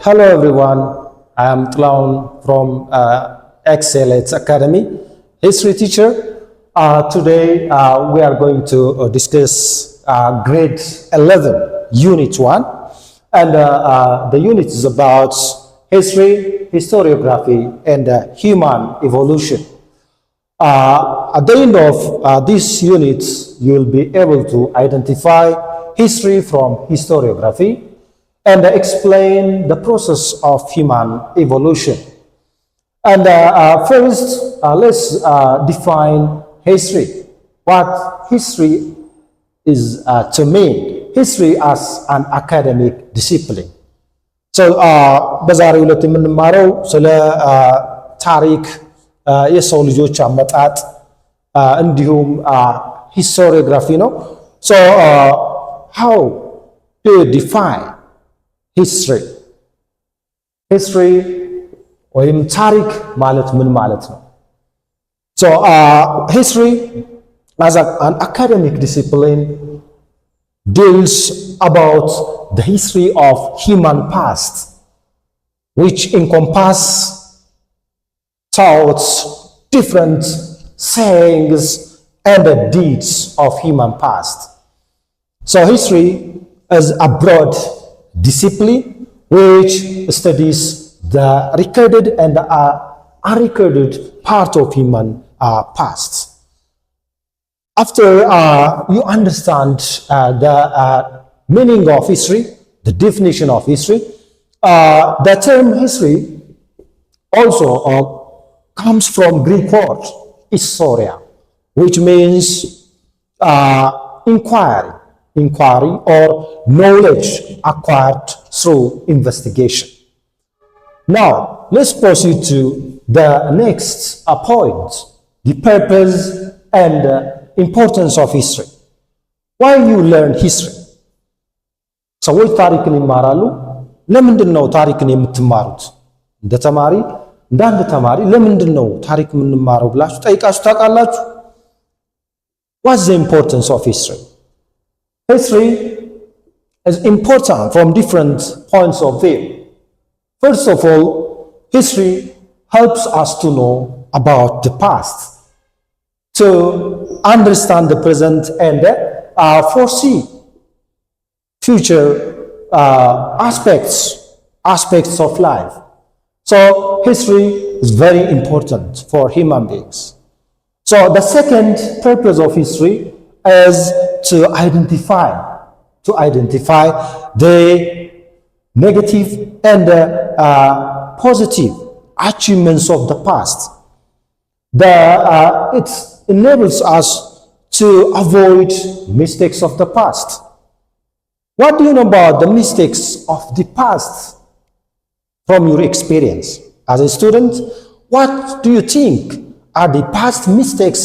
Hello everyone, I am Tlaun from Excellence Academy, history teacher. Today we are going to discuss grade 11, unit 1. And the unit is about history, historiography, and human evolution. At the end of this unit, you will be able to identify history from historiography and explain the process of human evolution. And first, let's define history. What history is to me. History as an academic discipline. So, በዛሬው ዕለት የምንማረው ስለ ታሪክ የሰው ልጆች አመጣጥ እንዲሁም historiography ነው። So, how do you define history? History ወይም ታሪክ ማለት ምን ማለት ነው? So, history as an academic discipline deals about the history of human past, which encompass thoughts, different sayings, and the deeds of human past. So history is a broad discipline which studies the recorded and unrecorded part of human past. After you understand the meaning of history, the definition of history, the term history also comes from Greek word historia, which means inquiry or knowledge acquired through investigation. Now, let's proceed to the next point, the purpose and importance of history. Why you learn history? ሰዎች ታሪክን ይማራሉ። ለምንድን ነው ታሪክን የምትማሩት? እንደ አንድ ተማሪ ለምንድን ነው ታሪክ የምንማረው ብላችሁ ጠይቃችሁ ታውቃላችሁ? What's the importance of history? History is important from different points of view. First of all, history helps us to know about the past, to understand the present and foresee future aspects of life. So history is very important for human beings. So the second purpose of history is to identify the negative and positive achievements of the past. It enables us to avoid mistakes of the past. What do you know about the mistakes of the past from your experience? As a student, what do you think are the past mistakes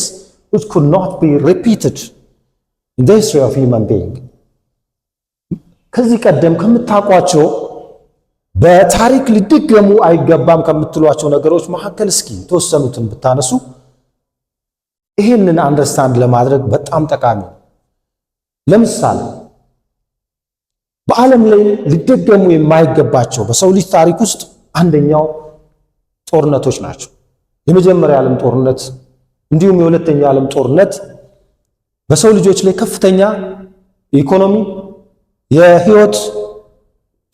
which could not be repeated in the history of human being? ከዚህ ቀደም ከምታውቋቸው በታሪክ ሊደገሙ አይገባም ከምትሏቸው ነገሮች መካከል እስኪ ተወሰኑትን ብታነሱ ይሄንን አንደርስታንድ ለማድረግ በጣም ጠቃሚ ነው። ለምሳሌ በዓለም ላይ ሊደገሙ የማይገባቸው በሰው ልጅ ታሪክ ውስጥ አንደኛው ጦርነቶች ናቸው። የመጀመሪያ ዓለም ጦርነት እንዲሁም የሁለተኛ ዓለም ጦርነት በሰው ልጆች ላይ ከፍተኛ የኢኮኖሚ የህይወት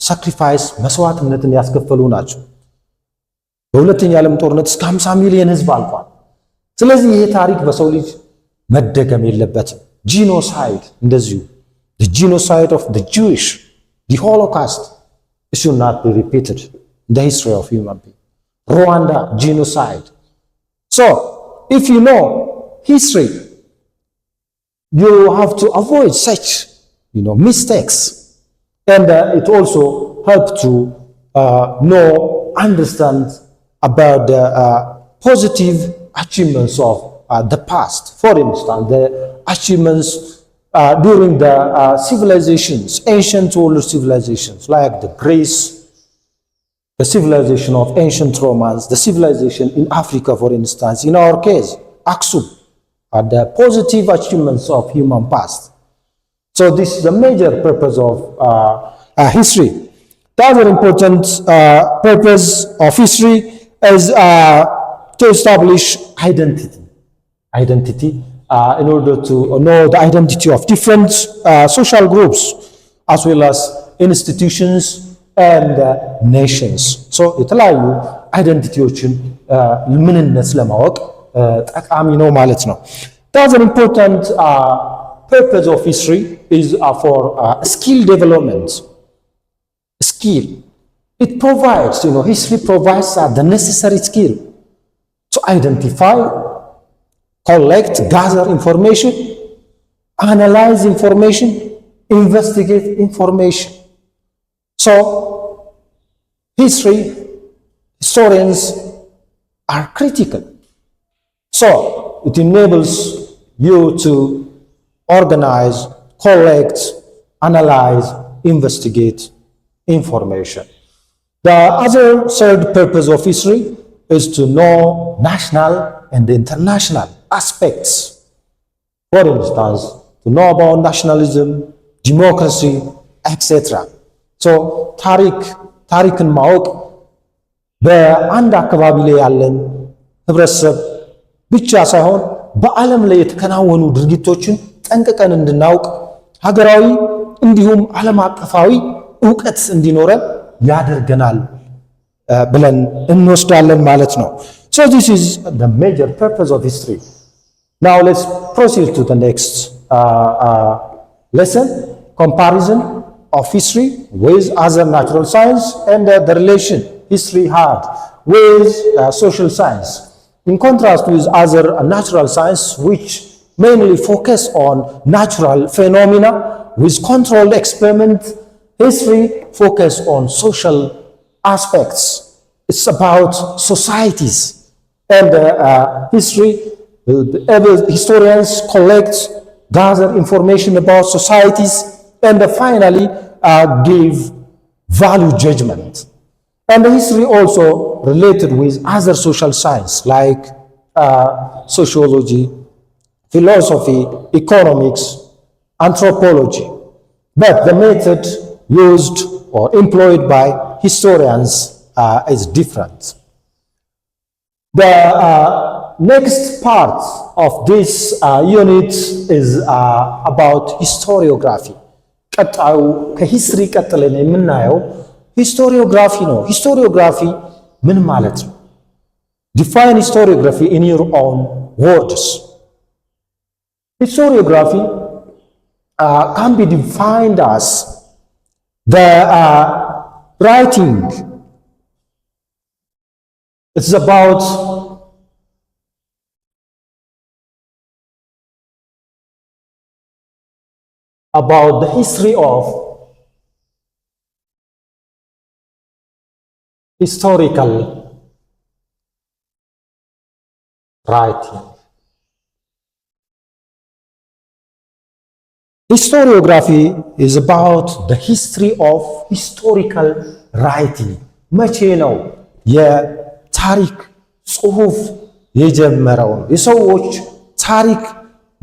ሳክሪፋይስ መስዋዕትነትን ያስከፈሉ ናቸው። በሁለተኛ ዓለም ጦርነት እስከ 50 ሚሊዮን ህዝብ አልቋል። ስለዚህ ይሄ ታሪክ በሰው ልጅ መደገም የለበትም። ጂኖሳይድ እንደዚሁ the genocide of the Jewish, the Holocaust, it should not be repeated in the history of human being. Rwanda genocide. So if you know history, you have to avoid such mistakes, and it also helps to understand about the positive achievements of the past. For instance, the achievements during the civilizations, ancient world civilizations like the Greece, the civilization of ancient Romans, the civilization in Africa, for instance, in our case, Aksum, are the positive achievements of human past. So this is the major purpose of history. The other important purpose of history is to establish identity. In order to know the identity of different social groups as well as institutions and nations. So የተለያዩ አይደንቲቲዎችን ምንነት ለማወቅ ጠቃሚ ነው ማለት ነው። The other important purpose of history is for skill development. Skill. It provides, history provides the necessary skill to identify, collect, gather information, analyze information, investigate information. So, historians are critical. So, it enables you to organize, collect, analyze, investigate information. The other third purpose of history is to know national and international aspects. For instance, to know about nationalism, democracy, etc. So, ታሪክን ማወቅ በአንድ አካባቢ ላይ ያለን ህብረተሰብ ብቻ ሳይሆን በዓለም ላይ የተከናወኑ ድርጊቶችን ጠንቅቀን እንድናውቅ ሀገራዊ እንዲሁም ዓለም አቀፋዊ ዕውቀት እንዲኖረን ያደርገናል ብለን እንወስዳለን ማለት ነው። So this is the major purpose of history. Now let's proceed to the next lesson, comparison of history with other natural science and the relation history had with social science. In contrast with other natural science which mainly focus on natural phenomena with controlled experiment, history focus on social aspects. It's about societies, and historians collect, gather information about societies, and finally give value judgment. And the history also related with other social science like sociology, philosophy, economics, anthropology. But the method used or employed by historians is different. The next part of this unit is about historiography. ቀጣዩ ከሂስትሪ ቀጥለን የምናየው ሂስቶሪዮግራፊ ነው። ሂስቶሪዮግራፊ ምን ማለት ነው? Define historiography in your own words. Historiography can be defined as the writing. It's about the history of historical writing. Historiography is about the history of historical writing. መቼ ነው የታሪክ ጽሑፍ የጀመረው? የሰዎች ታሪክ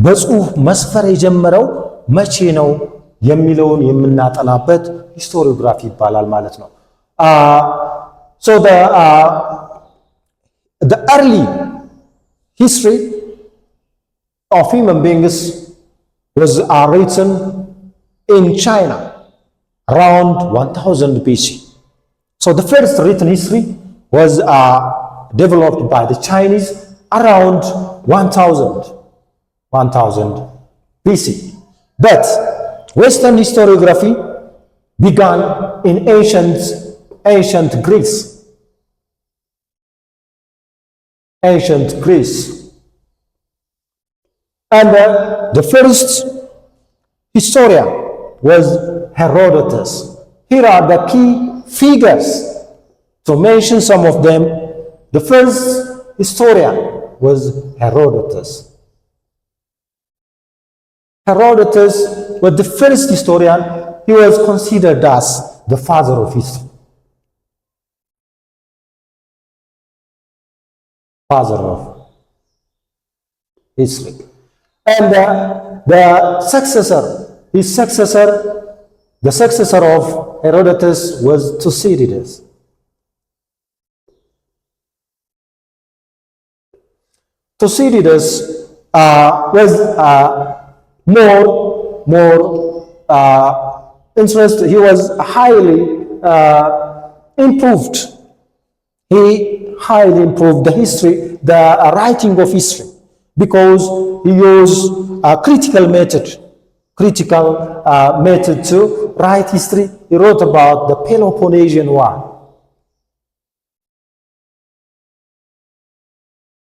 በጽሑፍ መስፈር የጀመረው መቼ ነው የሚለውን የምናጠናበት ሂስቶሪዮግራፊ ይባላል ማለት ነው። So the early history of human beings was written in China around 1000 BC. So the first written history was developed by the Chinese around 1000 BC. But Western historiography began in ancient Greece. And the first historian was Herodotus. Here are the key figures. To mention some of them, the first historian was Herodotus. Herodotus was the first historian. He was considered as the father of history. Father of history. And his successor The successor of Herodotus was Thucydides. Thucydides was more interested. He was highly improved. He highly improved the history, the writing of history, because he used a critical method to write history. He wrote about the Peloponnesian War.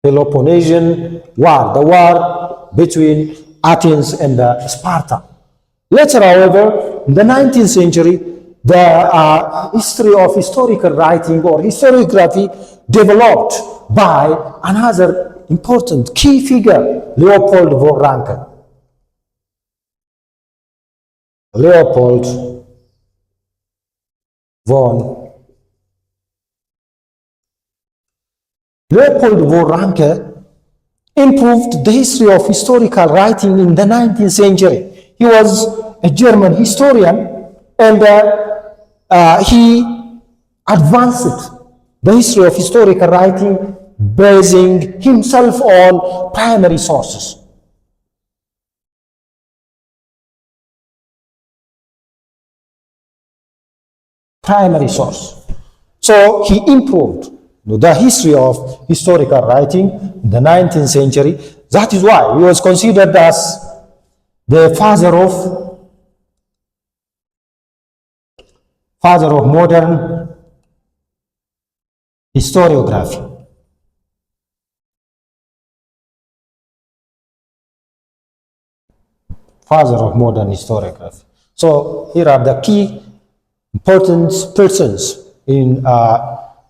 Peloponnesian War, the war between Athens and Sparta. Later, however, in the 19th century, the history of historical writing or historiography developed by another important key figure, Leopold von Ranke. Leopold von Ranke improved the history of historical writing in the 19th century. He was a German historian, and he advanced the history of historical writing, basing himself on primary sources. Primary source. So he improved the history of historical writing in the 19th century. That is why he was considered as the father of modern historiography. Father of modern historiography. So here are the key important persons in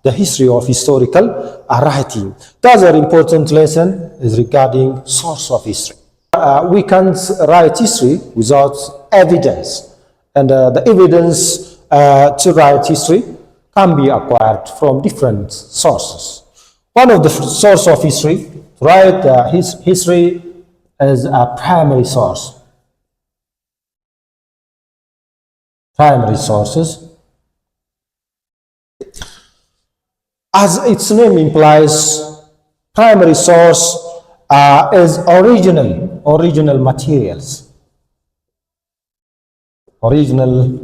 the history of historical writing. The other important lesson is regarding source of history. We can't write history without evidence, and the evidence to write history can be acquired from different sources. One of the sources of history to write history is a primary source. Primary sources, as its name implies, primary source is original materials. Original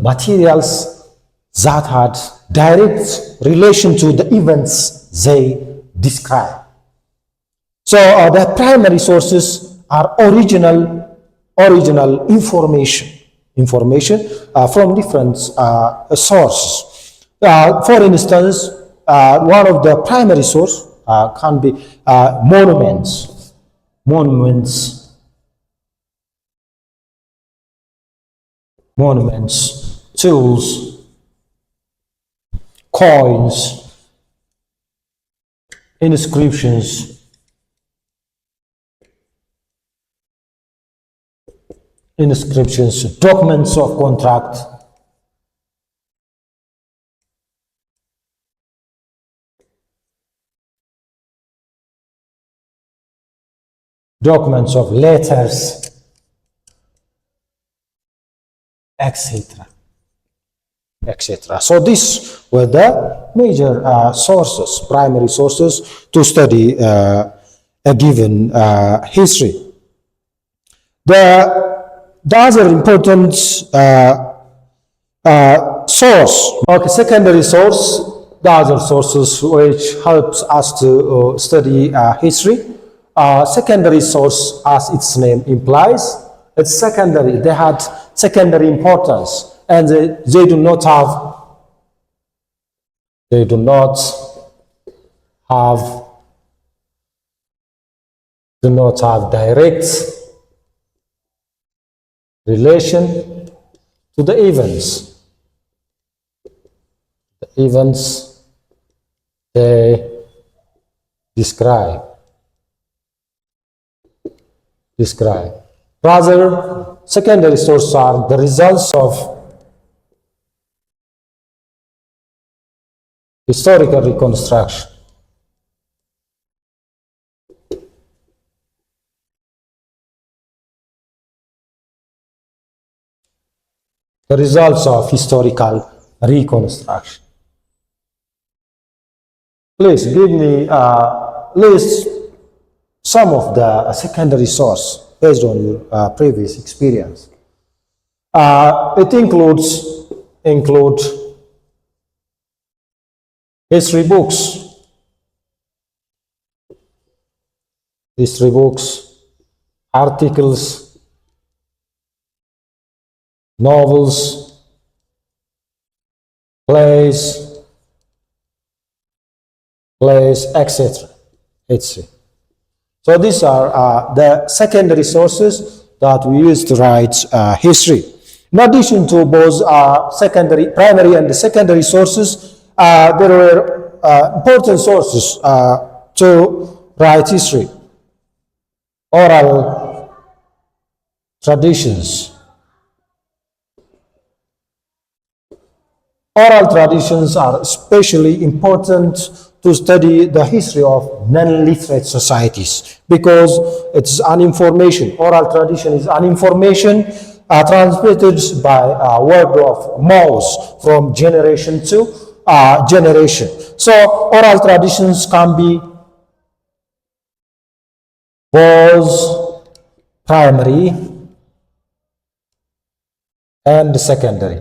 materials that had direct relation to the events they describe. So the primary sources are original information from different sources. For instance, one of the primary source can be monuments, tools, coins, inscriptions, documents of contract, documents of letters, etc. So these were the major sources, primary sources to study a given history. The other important source, secondary source, the other sources which helps us to study history. Secondary source, as its name implies, it's secondary. They had secondary importance, and they do not have direct relation to the events. The events they describe. Rather, secondary sources are the results of historical reconstruction. the results of historical reconstruction. Please give me list some of the secondary source based on your previous experience. It includes history books, articles, novels, plays, etc. etc. So these are the secondary sources that we use to write history. In addition to both primary and secondary sources, there were important sources to write history. Oral traditions. Oral traditions are especially important to study the history of non-literate societies because it's an information. Oral tradition is an information transmitted by word of mouth from generation to generation. So oral traditions can be both primary and secondary.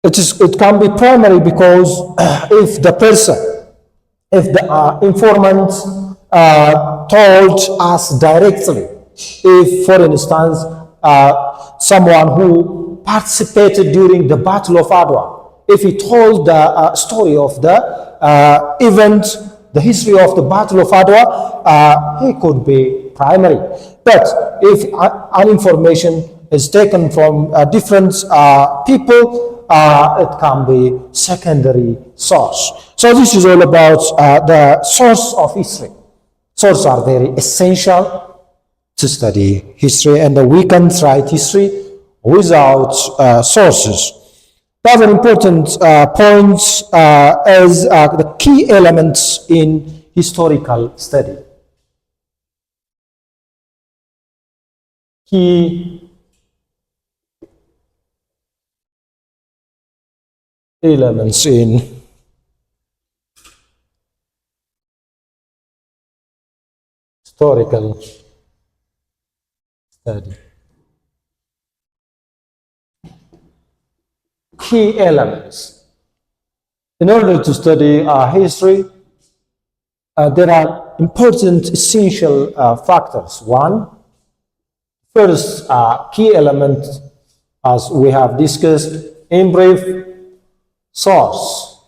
It can be primary because if the informant told us directly, if, for instance, someone who participated during the Battle of Adwa, if he told the story of the event, the history of the Battle of Adwa, he could be primary. But if an information is taken from different people, it can be secondary source. So this is all about the source of history. Sources are very essential to study history, and we can't write history without sources. Another important point is the key elements in historical study. Key elements in historical study. Key elements. In order to study history, there are important essential factors. First key element, as we have discussed in brief, source.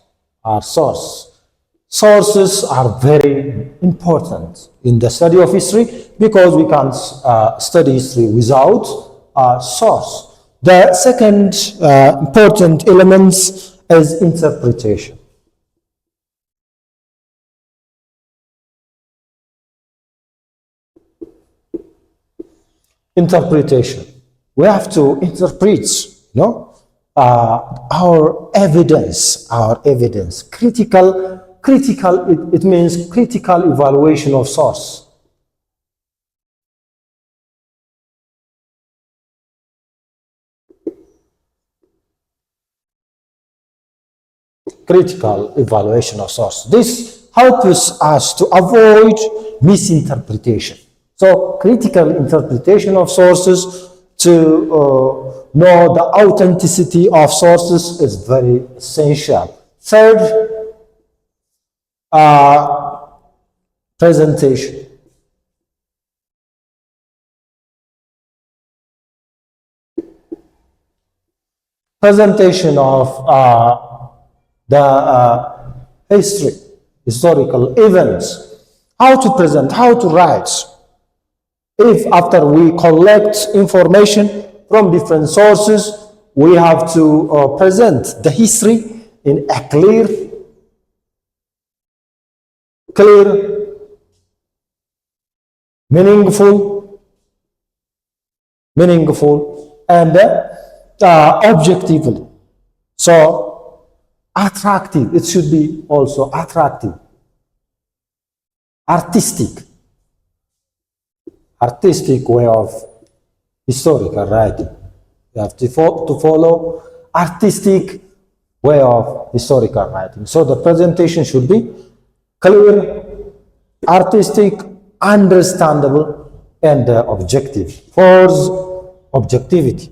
Sources are very important in the study of history because we can't study history without source. The second important element is interpretation. Interpretation. We have to interpret, our evidence. Critical, it means critical evaluation of source. Critical evaluation of source. This helps us to avoid misinterpretation. So critical interpretation of sources to know the authenticity of sources is very essential. Third, presentation. Presentation of the historical events. How to present, how to write. If after we collect information from different sources, we have to present the history in a clear, meaningful, and objectively. So attractive, it should be also attractive, artistic. artistic way of historical writing. You have to follow artistic way of historical writing. So the presentation should be clear, artistic, understandable, and objective. Fourth, objectivity.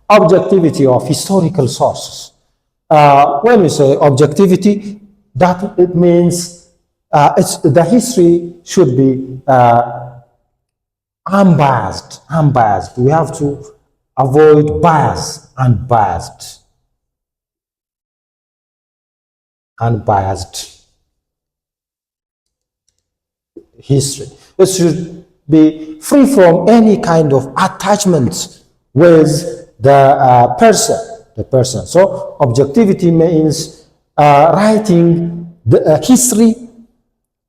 Objectivity of historical sources. When we say objectivity, that it means the history should be unbiased. Unbiased. We have to avoid bias. Unbiased. Unbiased history. It should be free from any kind of attachment with the person. So objectivity means writing the history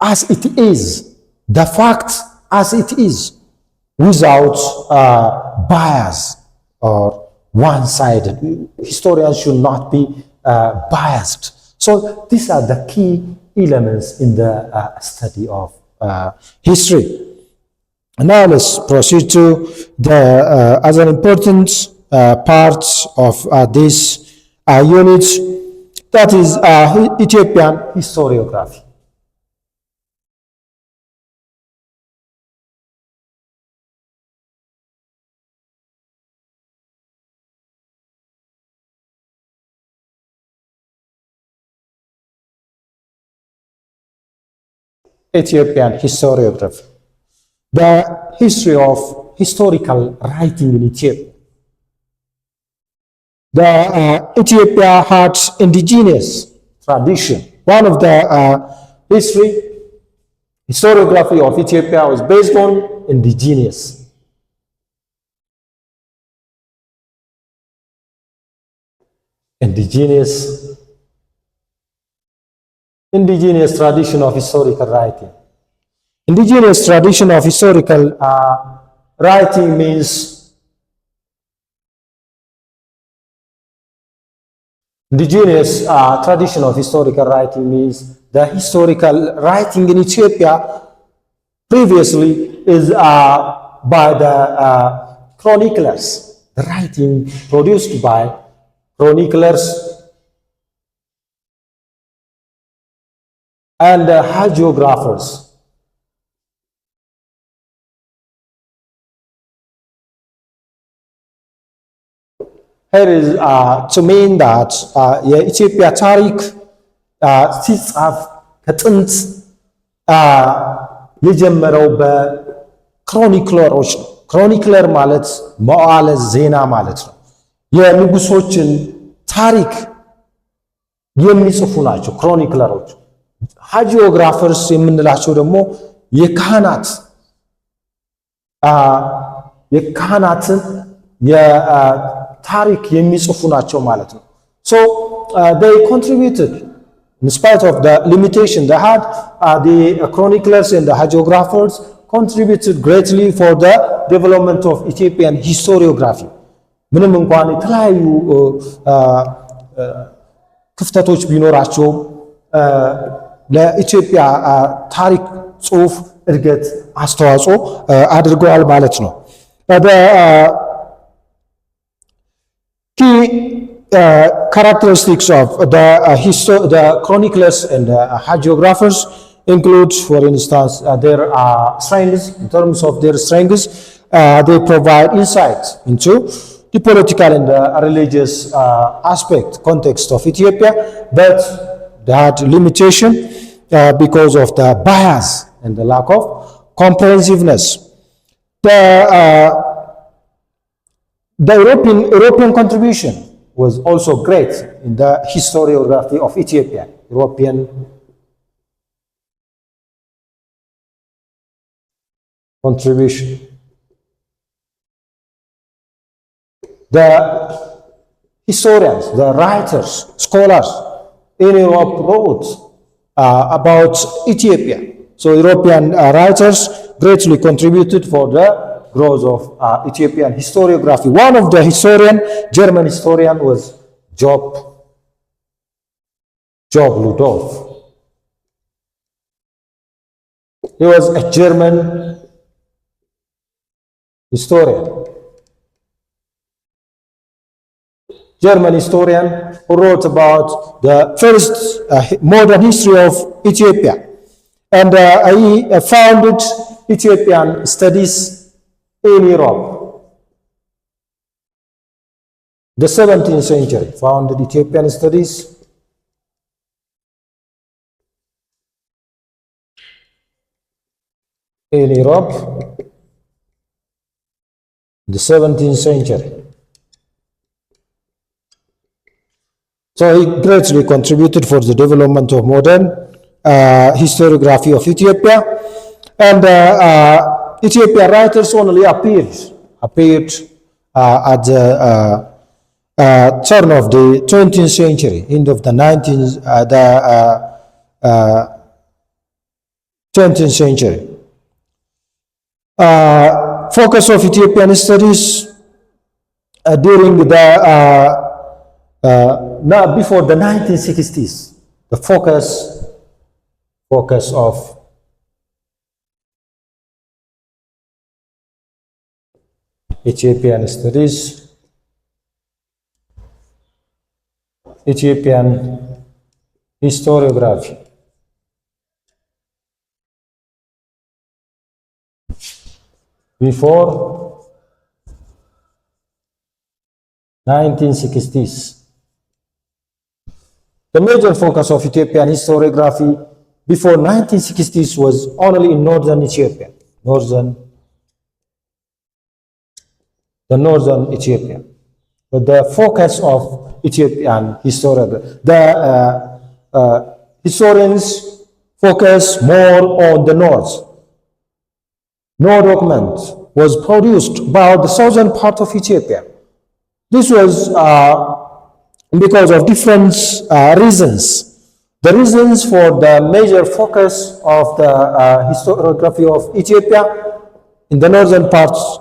as it is, the fact as it is, without bias or one-sided. Historians should not be biased. So these are the key elements in the study of history. Now let's proceed to the other important parts of this unit, that is Ethiopian historiography. Ethiopian historiography. The history of historical writing in Ethiopia. The Ethiopia had indigenous tradition. One of the historiography of Ethiopia was based on indigenous. Indigenous tradition of historical writing. Indigenous tradition of historical writing means indigenous tradition of historical writing means the historical writing in Ethiopia previously is by the chroniclers, the writing produced by chroniclers and hagiographers. Here is to mean that የኢትዮጵያ ታሪክ ሲጻፍ ከጥንት የጀመረው በክሮኒክለሮች ነው። ክሮኒክለር ማለት መዋዕለ ዜና ማለት ነው። የንጉሶችን ታሪክ የሚጽፉ ናቸው ክሮኒክለሮች። ሃጂኦግራፈርስ የምንላቸው ደግሞ የካህናትን ታሪክ የሚጽፉ ናቸው ማለት ነው። So they contributed in spite of the limitation they had. The chroniclers and the hagiographers contributed greatly for the development of Ethiopian historiography. ምንም እንኳን የተለያዩ ክፍተቶች ቢኖራቸውም ለኢትዮጵያ ታሪክ ጽሑፍ እድገት አስተዋጽኦ አድርገዋል ማለት ነው። Key characteristics of the chroniclers and hagiographers include, for instance, their strengths. In terms of their strengths, they provide insight into the political and religious context of Ethiopia, but they had limitation because of the bias and the lack of comprehensiveness. The European contribution was also great in the historiography of Ethiopia. European contribution. The historians, the writers, scholars in Europe wrote about Ethiopia. So European writers greatly contributed for the growth of Ethiopian historiography. One of the German historian was Job Ludolf. He was a German historian. German historian who wrote about the first modern history of Ethiopia. And he founded Ethiopian studies in Europe. The 17th century, founded Ethiopian studies in Europe, the 17th century. So he greatly contributed for the development of modern historiography of Ethiopia. And Ethiopian writers only appeared at the turn of the 20th century, end of the 20th century. Focus of Ethiopian studies during the before the 1960s, the focus of Ethiopian studies, Ethiopian historiography. Before 1960s. The major focus of Ethiopian historiography before 1960s was only in northern Ethiopia, the northern Ethiopia. But the focus of Ethiopian historiography, the historians focus more on the north. No document was produced about the southern part of Ethiopia. This was because of different reasons. The reasons for the major focus of the historiography of Ethiopia in the northern parts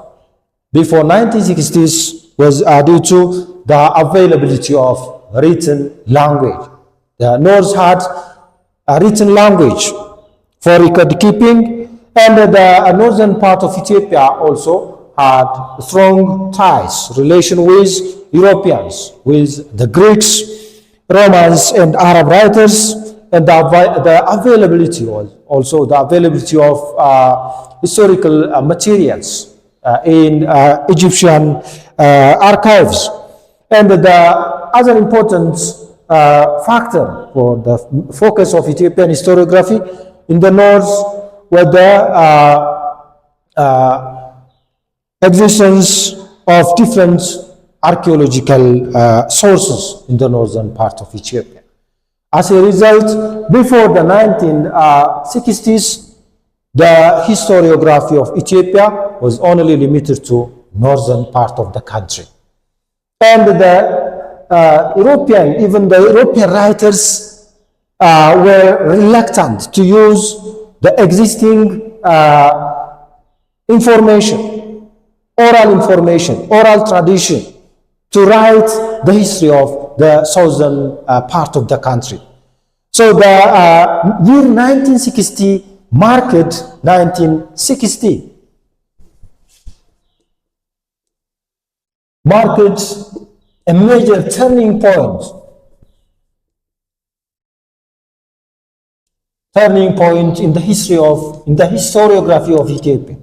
before 1960s was due to the availability of written language. The North had a written language for record keeping, and the northern part of Ethiopia also had strong ties, relation with Europeans, with the Greeks, Romans, and Arab writers, and the availability was also the availability of historical materials in Egyptian archives. And the other important factor for the focus of Ethiopian historiography in the north were the existence of different archaeological sources in the northern part of Ethiopia. As a result, before the 1960s, the historiography of Ethiopia was only limited to northern part of the country. And the even the European writers were reluctant to use the existing oral tradition to write the history of the southern part of the country. So the year 1960 marked 1960 marked a major turning point in the historiography of Ethiopia.